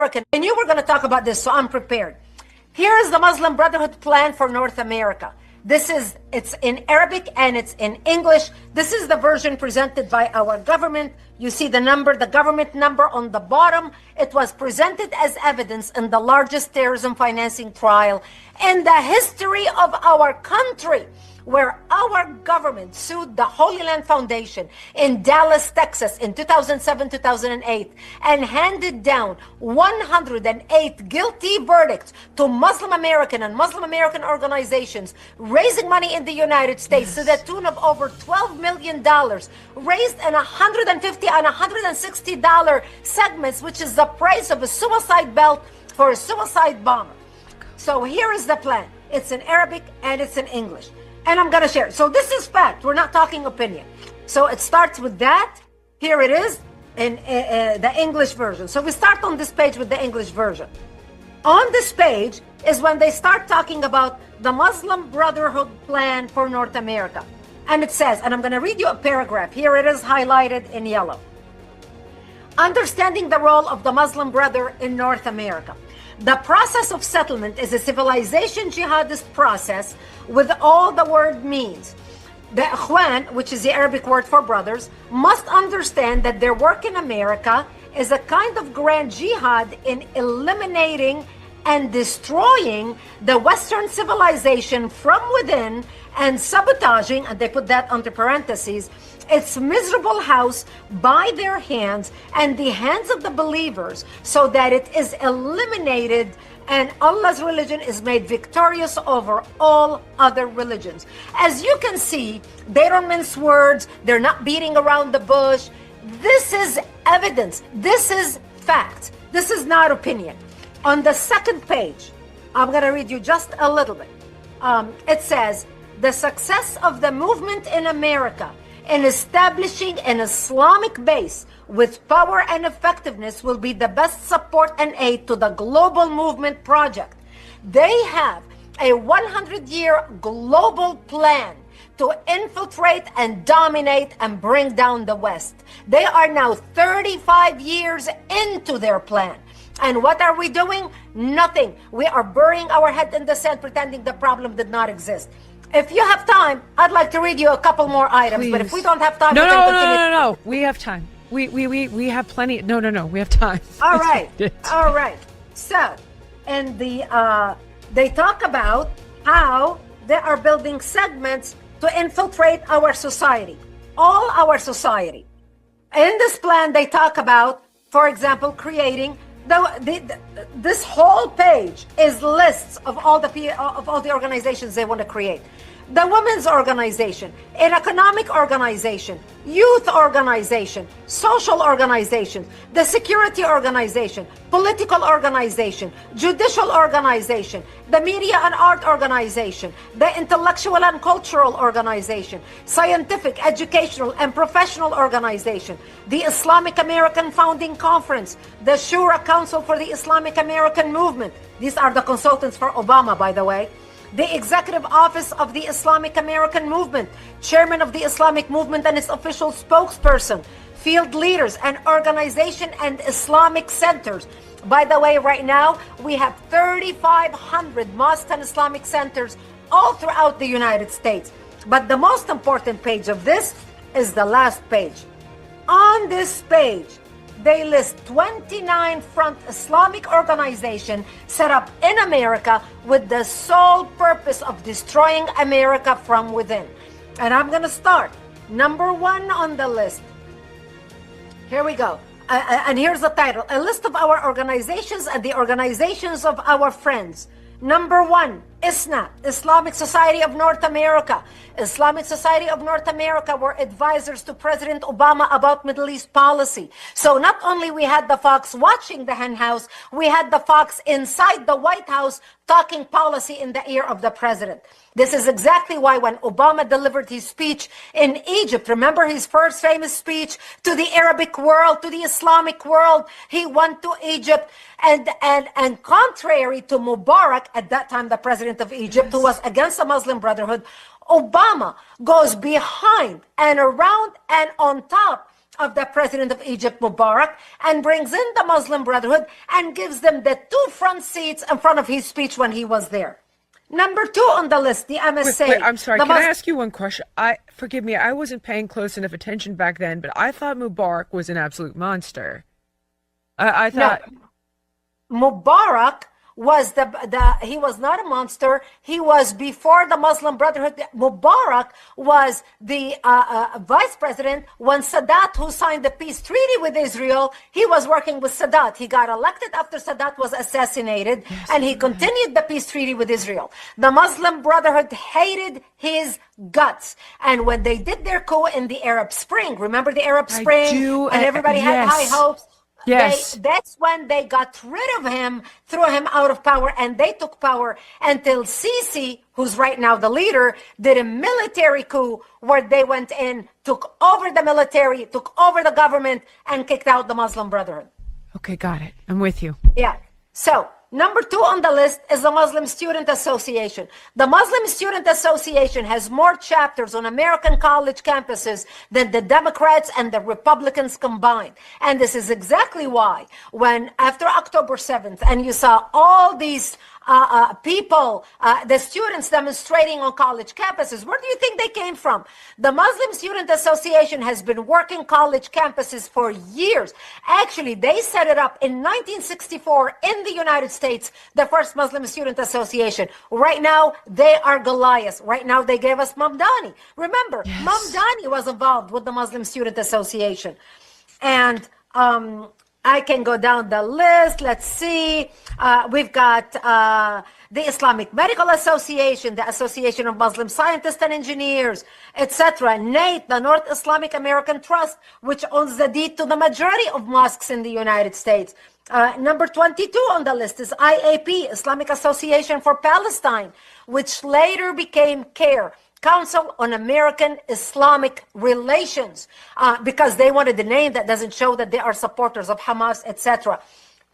I knew we were going to talk about this, so I'm prepared. Here is the Muslim Brotherhood plan for North America. It's in Arabic and it's in English. This is the version presented by our government. You see the number, the government number on the bottom. It was presented as evidence in the largest terrorism financing trial in the history of our country, where our government sued the Holy Land Foundation in Dallas, Texas in 2007-2008 and handed down 108 guilty verdicts to Muslim American and Muslim American organizations raising money in the United States to the tune of over $12 million, raised in $150 and $160 segments, which is the price of a suicide belt for a suicide bomber. So here is the plan. It's in Arabic and it's in English. And I'm going to share it. So this is fact. We're not talking opinion. So it starts with that. Here it is in the English version. So we start on this page with the English version. On this page is when they start talking about the Muslim Brotherhood plan for North America. And it says, and I'm going to read you a paragraph. Here it is highlighted in yellow. Understanding the role of the Muslim Brother in North America. The process of settlement is a civilization jihadist process with all the word means. The Ikhwan, which is the Arabic word for brothers, must understand that their work in America is a kind of grand jihad in eliminating and destroying the Western civilization from within and sabotaging, and they put that under parentheses, its miserable house by their hands and the hands of the believers, so that it is eliminated and Allah's religion is made victorious over all other religions. As you can see, they don't mince words. They're not beating around the bush. This is evidence. This is fact. This is not opinion. On the second page, I'm going to read you just a little bit. It says, the success of the movement in America in establishing an Islamic base with power and effectiveness will be the best support and aid to the global movement project. They have a 100-year global plan to infiltrate and dominate and bring down the West. They are now 35 years into their plan. And what are we doing? Nothing. We are burying our head in the sand, pretending the problem did not exist. If you have time, I'd like to read you a couple more items. Please. But if we don't have time, no. We have time. We have plenty. No. We have time. All right. All right. So, and they talk about how they are building segments to infiltrate our society, all our society. In this plan, they talk about, for example, creating this whole page is lists of all the organizations they want to create. The women's organization, an economic organization, youth organization, social organization, the security organization, political organization, judicial organization, the media and art organization, the intellectual and cultural organization, scientific, educational, and professional organization, the Islamic American Founding Conference, the Shura Council for the Islamic American Movement. These are the consultants for Obama, by the way. The Executive Office of the Islamic American Movement, Chairman of the Islamic Movement and its official spokesperson, field leaders and organization and Islamic centers. By the way, right now, we have 3,500 mosques and Islamic centers all throughout the United States. But the most important page of this is the last page. On this page, they list 29 front Islamic organizations set up in America with the sole purpose of destroying America from within. And I'm going to start. Number one on the list. Here we go. And here's the title. A list of our organizations and the organizations of our friends. Number one, ISNA, Islamic Society of North America. Islamic Society of North America were advisors to President Obama about Middle East policy. So not only we had the Fox watching the hen house, we had the Fox inside the White House talking policy in the ear of the president. This is exactly why when Obama delivered his speech in Egypt, remember his first famous speech to the Arabic world, to the Islamic world, he went to Egypt and contrary to Mubarak, at that time the president of Egypt, who was against the Muslim Brotherhood, Obama goes behind and around and on top of the president of Egypt, Mubarak, and brings in the Muslim Brotherhood and gives them the 2 front seats in front of his speech when he was there. Number 2 on the list, the MSA. Wait, I'm sorry. Can I ask you one question? Forgive me. I wasn't paying close enough attention back then, but I thought Mubarak was an absolute monster. I thought Mubarak was he was not a monster. He was before the Muslim Brotherhood. Mubarak was the vice president when Sadat, who signed the peace treaty with Israel, he was working with Sadat. He got elected after Sadat was assassinated, and he continued the peace treaty with Israel. The Muslim Brotherhood hated his guts, and when they did their coup in the Arab Spring, remember the Arab Spring, and everybody had high hopes. Yes. That's when they got rid of him, threw him out of power, and they took power until Sisi, who's right now the leader, did a military coup where they went in, took over the military, took over the government, and kicked out the Muslim Brotherhood. Okay, got it. I'm with you. Yeah. So, number 2 on the list is the Muslim Student Association. The Muslim Student Association has more chapters on American college campuses than the Democrats and the Republicans combined. And this is exactly why, when after October 7th, and you saw all these people, the students demonstrating on college campuses, where do you think they came from? The Muslim Student Association has been working college campuses for years. Actually, they set it up in 1964 in the United States, the first Muslim Student Association. Right now, they are Goliath. Right now, they gave us Mamdani. Remember, Yes. Mamdani was involved with the Muslim Student Association. And I can go down the list. Let's see. We've got the Islamic Medical Association, the Association of Muslim Scientists and Engineers, etc. NATE, the North Islamic American Trust, which owns the deed to the majority of mosques in the United States. Number 22 on the list is IAP, Islamic Association for Palestine, which later became CARE, Council on American Islamic Relations, because they wanted a name that doesn't show that they are supporters of Hamas, etc.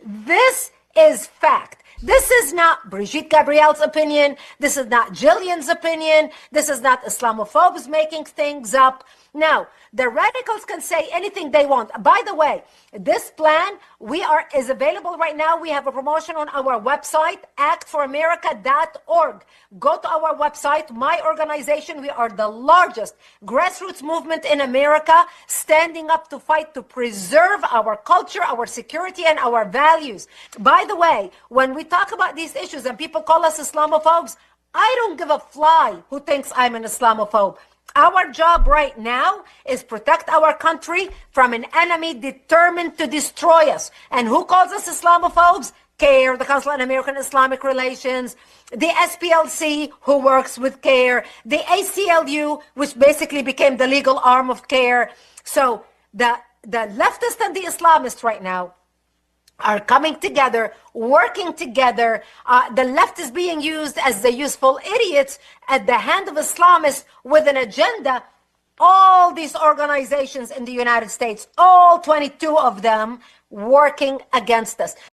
This is fact. This is not Brigitte Gabriel's opinion. This is not Jillian's opinion. This is not Islamophobes making things up. Now, the radicals can say anything they want. By the way, this plan is available right now. We have a promotion on our website, actforamerica.org. Go to our website, my organization. We are the largest grassroots movement in America, standing up to fight to preserve our culture, our security, and our values. By the way, when we talk about these issues and people call us Islamophobes, I don't give a fly who thinks I'm an Islamophobe. Our job right now is protect our country from an enemy determined to destroy us. And who calls us Islamophobes? CARE, the Council on American Islamic Relations, the SPLC, who works with CARE, the ACLU, which basically became the legal arm of CARE. So the leftists and the Islamists right now are coming together, working together. The left is being used as the useful idiots at the hand of Islamists with an agenda. All these organizations in the United States, all 22 of them, working against us.